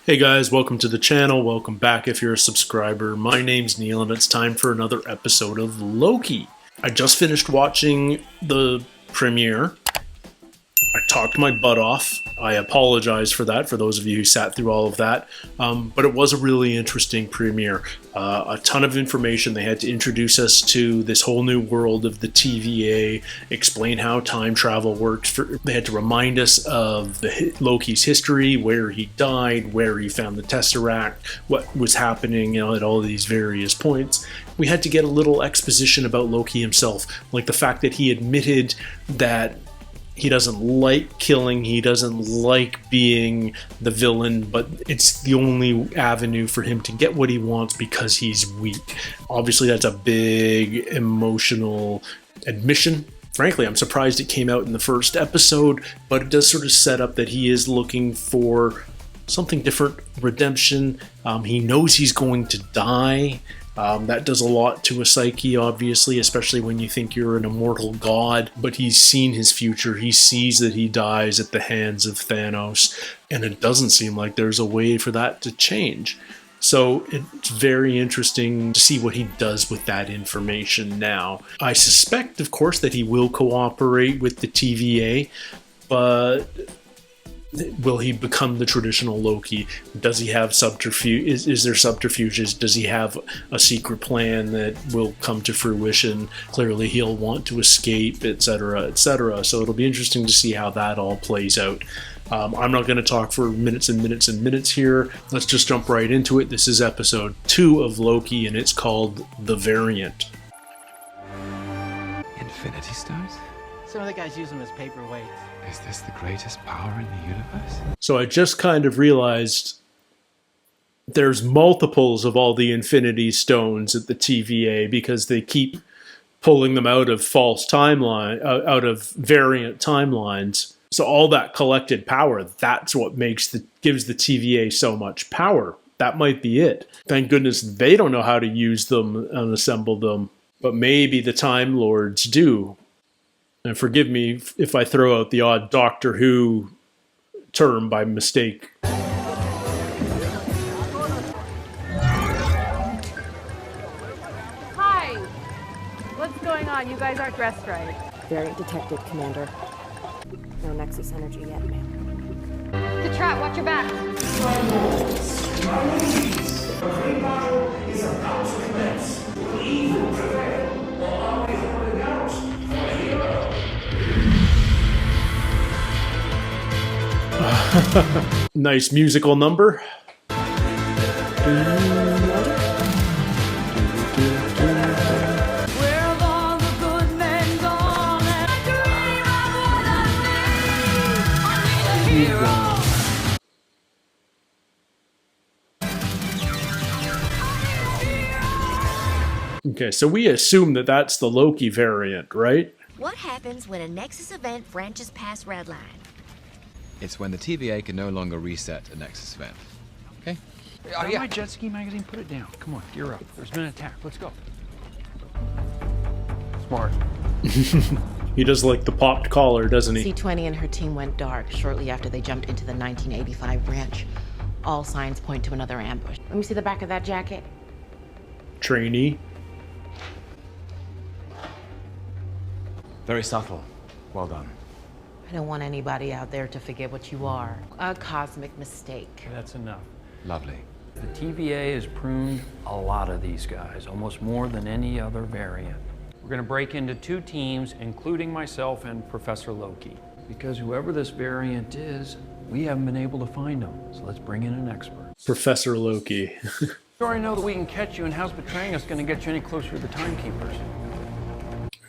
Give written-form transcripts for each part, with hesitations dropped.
Hey guys, welcome to the channel. Welcome back if you're a subscriber. My name's Neil and it's time for another episode of Loki. I just finished watching the premiere. I talked my butt off. I apologize for that, for those of you who sat through all of that. But it was a really interesting premiere. A ton of information. They had to introduce us to this whole new world of the TVA, explain how time travel works. They had to remind us of Loki's history, where he died, where he found the Tesseract, what was happening, at all these various points. We had to get a little exposition about Loki himself, like the fact that he admitted that he doesn't like killing, he doesn't like being the villain, but it's the only avenue for him to get what he wants because he's weak. Obviously, that's a big emotional admission. Frankly, I'm surprised it came out in the first episode, but it does sort of set up that he is looking for something different, redemption. He knows he's going to die. That does a lot to a psyche, obviously, especially when you think you're an immortal god. But he's seen his future. He sees that he dies at the hands of Thanos, and it doesn't seem like there's a way for that to change. So it's very interesting to see what he does with that information now. I suspect, of course, that he will cooperate with the TVA, but will he become the traditional Loki? Does he have subterfuge? Is there subterfuges? Does he have a secret plan that will come to fruition? Clearly he'll want to escape, etc., etc. So it'll be interesting to see how that all plays out. I'm not going to talk for minutes and minutes and minutes here. Let's just jump right into it. This is episode 2 of Loki, and it's called The Variant. Infinity Stones? Some of the guys use them as paperweights. Is this the greatest power in the universe? So I just kind of realized there's multiples of all the Infinity Stones at the TVA because they keep pulling them out of out of variant timelines. So all that collected power, that's what gives the TVA so much power. That might be it. Thank goodness they don't know how to use them and assemble them, but maybe the Time Lords do. And forgive me if I throw out the odd Doctor Who term by mistake. Hi! What's going on? You guys aren't dressed right. Variant detected, Commander. No Nexus energy yet, ma'am. The trap, watch your back. Nice musical number. Okay, so we assume that that's the Loki variant, right? What happens when a Nexus event branches past Redline? It's when the TVA can no longer reset a Nexus event. Okay? My jet ski magazine, put it down. Come on, gear up. There's been an attack. Let's go. Smart. He does like the popped collar, doesn't he? C-20 and her team went dark shortly after they jumped into the 1985 ranch. All signs point to another ambush. Let me see the back of that jacket. Trainee. Very subtle. Well done. I don't want anybody out there to forget what you are. A cosmic mistake. That's enough. Lovely. The TVA has pruned a lot of these guys, almost more than any other variant. We're going to break into 2 teams, including myself and Professor Loki. Because whoever this variant is, we haven't been able to find him. So let's bring in an expert. Professor Loki. You already know that we can catch you, and how's betraying us going to get you any closer to the timekeepers?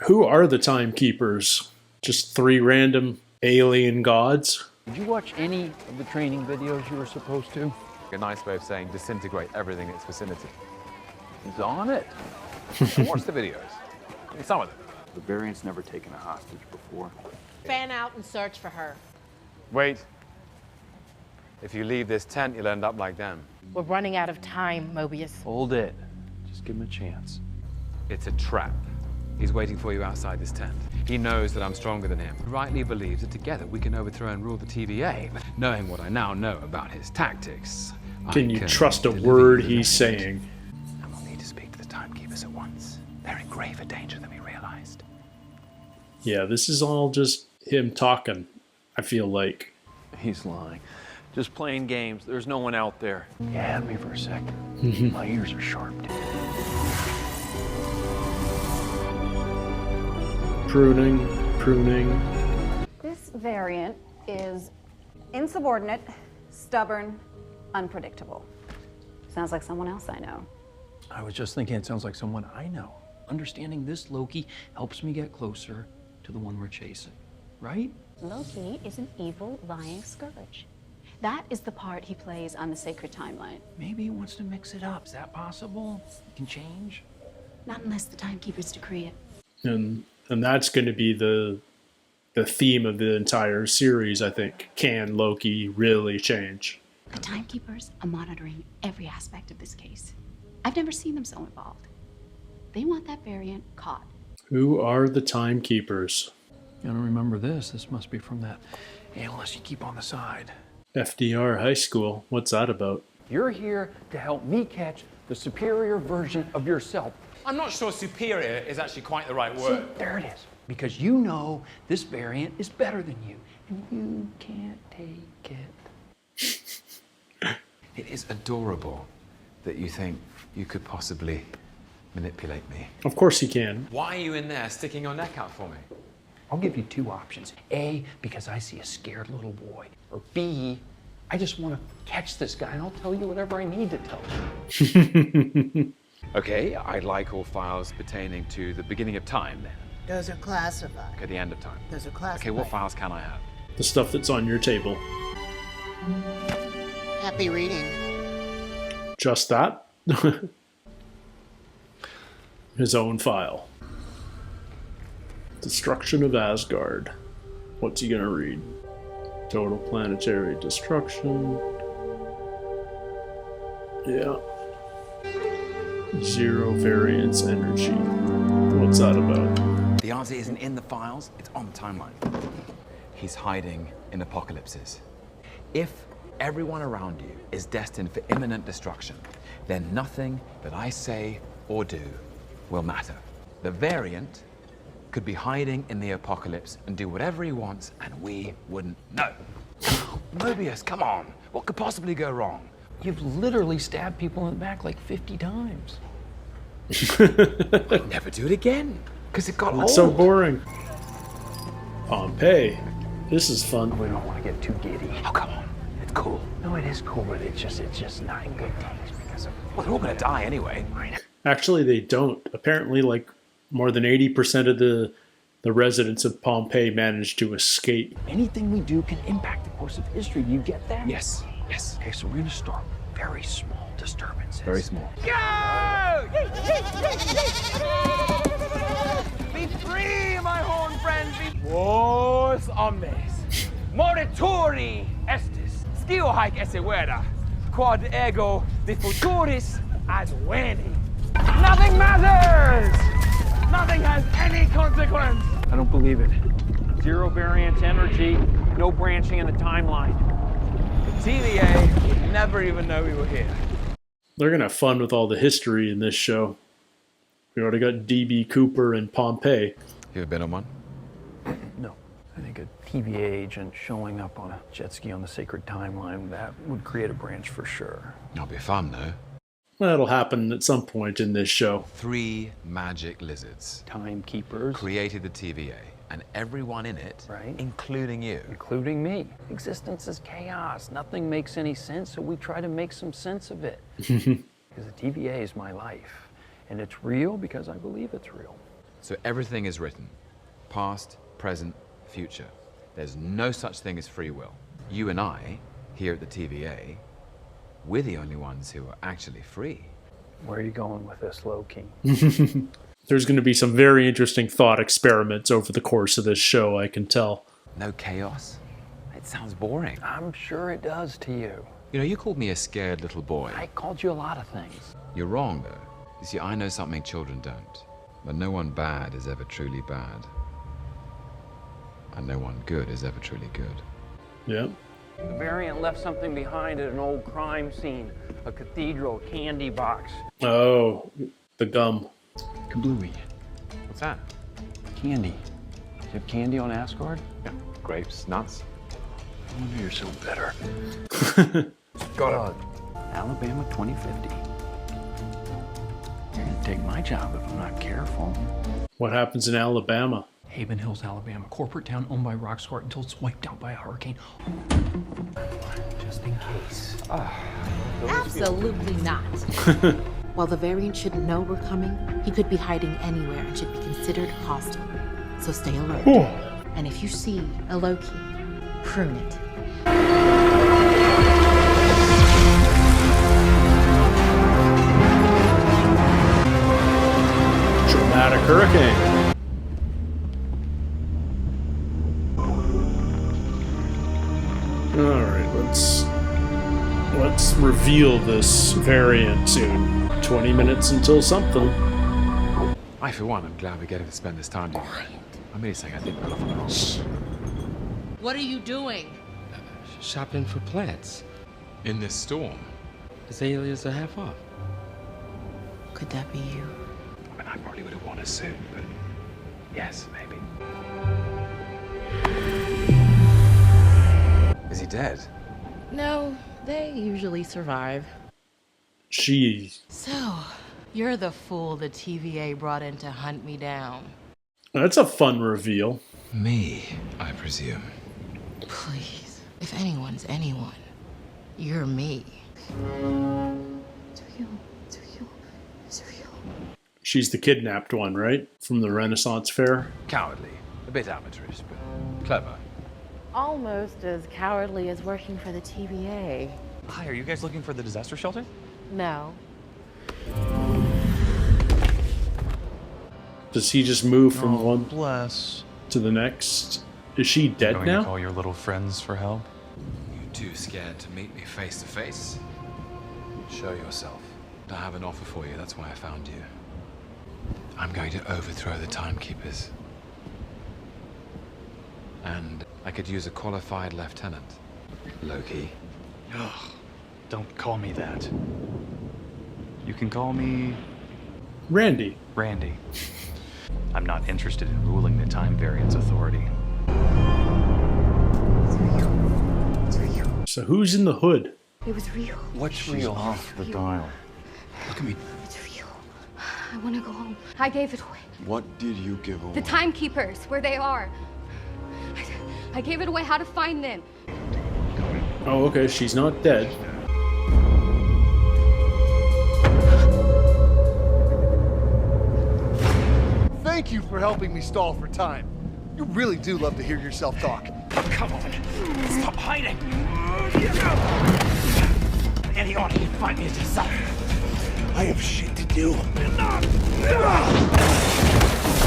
Who are the Timekeepers? Just 3 random alien gods? Did you watch any of the training videos you were supposed to? A nice way of saying disintegrate everything in its vicinity. He's on it. Watch the videos. I mean, some of them. The variant's never taken a hostage before. Fan out and search for her. Wait. If you leave this tent, you'll end up like them. We're running out of time, Mobius. Hold it. Just give him a chance. It's a trap. He's waiting for you outside this tent. He knows that I'm stronger than him. He rightly believes that together we can overthrow and rule the TVA. But knowing what I now know about his tactics, Can I you trust a deliver word you the he's message. saying? And we'll need to speak to the timekeepers at once. They're in graver danger than we realized. Yeah, this is all just him talking, I feel like. He's lying. Just playing games. There's no one out there. You had me for a second. My ears are sharp, dude. Pruning. This variant is insubordinate, stubborn, unpredictable. Sounds like someone else I know. I was just thinking it sounds like someone I know. Understanding this Loki helps me get closer to the one we're chasing, right? Loki is an evil, lying scourge. That is the part he plays on the sacred timeline. Maybe he wants to mix it up. Is that possible? It can change? Not unless the timekeepers decree it. And that's going to be the theme of the entire series, I think. Can Loki really change? The timekeepers are monitoring every aspect of this case. I've never seen them so involved. They want that variant caught. Who are the timekeepers? You don't remember this. This must be from that analyst you keep on the side. FDR High School. What's that about? You're here to help me catch the superior version of yourself. I'm not sure superior is actually quite the right word. See, there it is. Because you know this variant is better than you, and you can't take it. It is adorable that you think you could possibly manipulate me. Of course he can. Why are you in there sticking your neck out for me? I'll give you two options. A, because I see a scared little boy. Or B, I just want to catch this guy, and I'll tell you whatever I need to tell you. Okay, I'd like all files pertaining to the beginning of time then. Those are classified. Okay, the end of time. Those are classified. Okay, what files can I have? The stuff that's on your table. Happy reading. Just that? His own file. Destruction of Asgard. What's he gonna read? Total planetary destruction. Yeah. Zero variance energy. What's that about? The answer isn't in the files, it's on the timeline. He's hiding in apocalypses. If everyone around you is destined for imminent destruction, then nothing that I say or do will matter. The variant could be hiding in the apocalypse and do whatever he wants, and we wouldn't know. Mobius, come on. What could possibly go wrong? You've literally stabbed people in the back like 50 times. I'd never do it again, because it got old. It's so boring. Pompeii. This is fun. We don't want to get too giddy. Oh, come on. It's cool. No, it is cool, but it's just not in good taste because of... Well, they're all going to die anyway. Actually, they don't. Apparently, like, more than 80% of the residents of Pompeii managed to escape. Anything we do can impact the course of history. Do you get that? Yes, yes. Okay, so we're going to start with very small disturbances. Very small. Go! Be free, my horn friends! Vos omnes, morituri estis, scio haec esse vera, quod ego de futuris ad veni. Nothing matters! Nothing has any consequence! I don't believe it. Zero variance energy, no branching in the timeline. The TVA would never even know we were here. They're going to have fun with all the history in this show. We already got D.B. Cooper and Pompeii. You ever been on one? No. I think a TVA agent showing up on a jet ski on the sacred timeline, that would create a branch for sure. It'll be fun, though. That'll happen at some point in this show. 3 magic lizards Timekeepers. created the TVA, and everyone in it, Right. including you. Including me. Existence is chaos. Nothing makes any sense, so we try to make some sense of it. Because the TVA is my life. And it's real because I believe it's real. So everything is written. Past, present, future. There's no such thing as free will. You and I, here at the TVA, we're the only ones who are actually free. Where are you going with this, Loki? There's going to be some very interesting thought experiments over the course of this show, I can tell. No chaos? It sounds boring. I'm sure it does to you. You know, you called me a scared little boy. I called you a lot of things. You're wrong, though. You see, I know something children don't. But no one bad is ever truly bad. And no one good is ever truly good. Yeah. The variant left something behind at an old crime scene. A cathedral, a candy box. Oh, the gum. Kablooey. What's that? Candy. Do you have candy on Asgard? Yeah, grapes, nuts. I wonder you're so bitter. Got it. Alabama 2050. You're gonna take my job if I'm not careful. What happens in Alabama? Haven Hills, Alabama. Corporate town owned by Rockstar until it's wiped out by a hurricane. Just in case. Absolutely not. While the variant shouldn't know we're coming, he could be hiding anywhere and should be considered hostile. So stay alert. And if you see a Loki, prune it. Dramatic hurricane. All right, let's reveal this variant soon. 20 minutes until something. I, for one, am glad we're getting to spend this time together. I'm merely saying I did pull off a little. What are you doing? Shopping for plants. In this storm. Azaleas are half off. Could that be you? I mean, I probably would have worn a suit, but yes, maybe. Is he dead? No, they usually survive. She. So, you're the fool the TVA brought in to hunt me down. That's a fun reveal. Me, I presume. Please, if anyone's anyone, you're me. It's real. She's the kidnapped one, right? From the Renaissance Fair. Cowardly, a bit amateurish, but clever. Almost as cowardly as working for the TVA. Hi, are you guys looking for the disaster shelter? No. Does he just move from one bless. to the next? Is she dead Going now? to call your little friends for help? You too scared to meet me face to face? Show yourself. I have an offer for you, that's why I found you. I'm going to overthrow the timekeepers. And I could use a qualified lieutenant. Loki. Ugh, don't call me that. You can call me Randy. Randy. I'm not interested in ruling the Time Variance Authority. So who's in the hood? It was real. What's real? Off the dial. Look at me. It's real. I want to go home. I gave it away. What did you give away? The timekeepers, where they are. I gave it away, how to find them. Oh, okay, she's not dead. Thank you for helping me stall for time. You really do love to hear yourself talk. Come on. Stop hiding. And you ought to find me yourself. I have shit to do.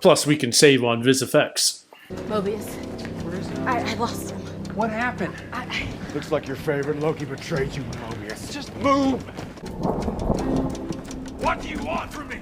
Plus, we can save on VisFX. Mobius. Where is he? I lost him. What happened? Looks like your favorite Loki betrayed you, Mobius. Just move. What do you want from me?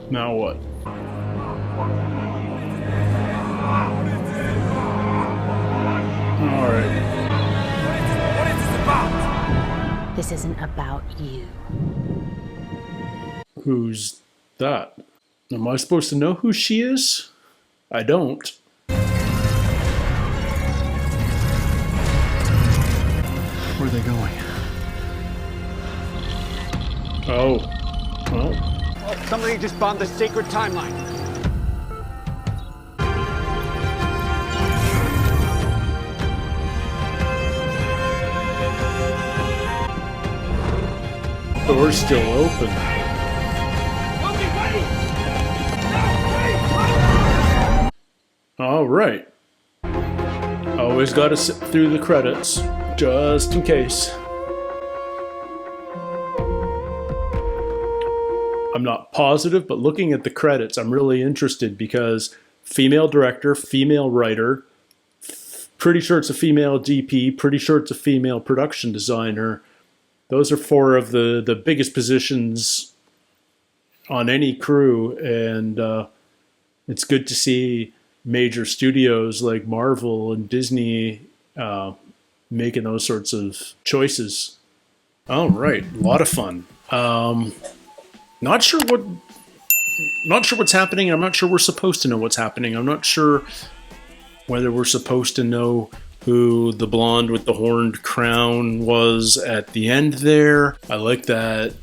Now what? All right. What is this about? This isn't about you. Who's that? Am I supposed to know who she is? I don't. Where are they going? Oh. Well. Somebody just bombed the sacred timeline. Door's still open. All right. Always got to sit through the credits, just in case. I'm not positive, but looking at the credits, I'm really interested because female director, female writer, pretty sure it's a female DP, pretty sure it's a female production designer. Those are four of the biggest positions on any crew, and it's good to see major studios like Marvel and Disney making those sorts of choices. All right, a lot of fun. Not sure what's happening. I'm not sure we're supposed to know what's happening. I'm not sure whether we're supposed to know who the blonde with the horned crown was at the end there. I like that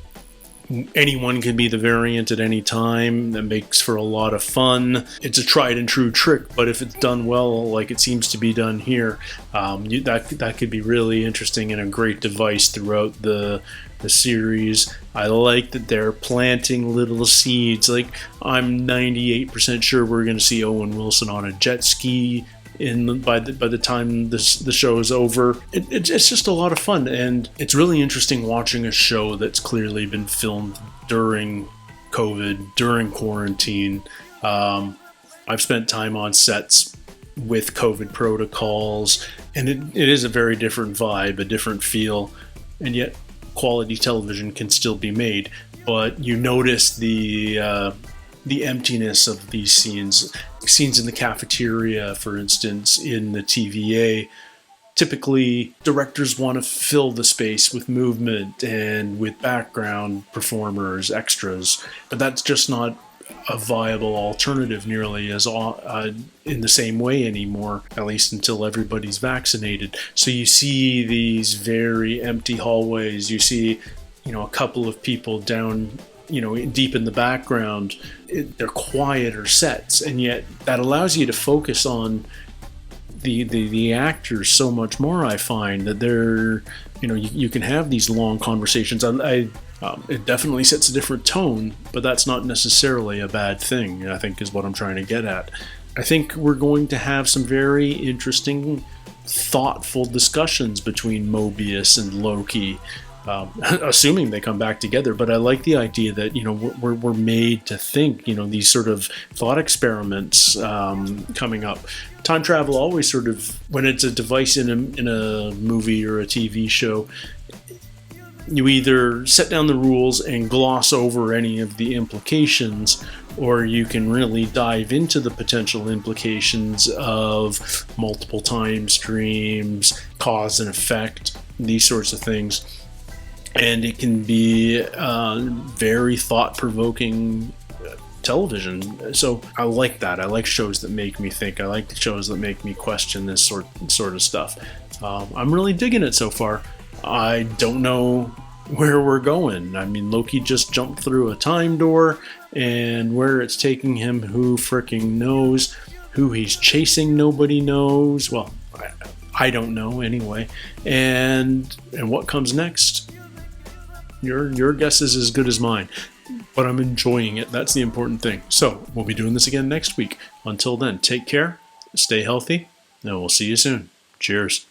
anyone can be the variant at any time. That makes for a lot of fun. It's a tried and true trick, but if it's done well, like it seems to be done here, that could be really interesting and a great device throughout the series. I like that they're planting little seeds. Like, I'm 98% sure we're going to see Owen Wilson on a jet ski by the time the show is over. It's just a lot of fun, and it's really interesting watching a show that's clearly been filmed during COVID, during quarantine. I've spent time on sets with COVID protocols, and it is a very different vibe, a different feel, and yet quality television can still be made. But you notice the emptiness of these scenes in the cafeteria, for instance, in the TVA. Typically, directors want to fill the space with movement and with background performers, extras, but that's just not a viable alternative nearly as in the same way anymore, at least until everybody's vaccinated. So you see these very empty hallways. You see, a couple of people down, deep in the background. They're quieter sets, and yet that allows you to focus on the actors so much more. I find that they're, you can have these long conversations. It definitely sets a different tone, but that's not necessarily a bad thing, I think, is what I'm trying to get at. I think we're going to have some very interesting, thoughtful discussions between Mobius and Loki, assuming they come back together. But I like the idea that, we're made to think, these sort of thought experiments coming up. Time travel always sort of, when it's a device in a movie or a TV show, you either set down the rules and gloss over any of the implications, or you can really dive into the potential implications of multiple time streams, cause and effect, these sorts of things. And it can be very thought-provoking television. So I like that. I like shows that make me think. I like shows that make me question this sort of stuff. I'm really digging it so far. I don't know where we're going. I mean, Loki just jumped through a time door, and where it's taking him, who fricking knows? Who he's chasing, nobody knows. Well, I don't know anyway. And what comes next? Your guess is as good as mine. But I'm enjoying it. That's the important thing. So we'll be doing this again next week. Until then, take care, stay healthy, and we'll see you soon. Cheers.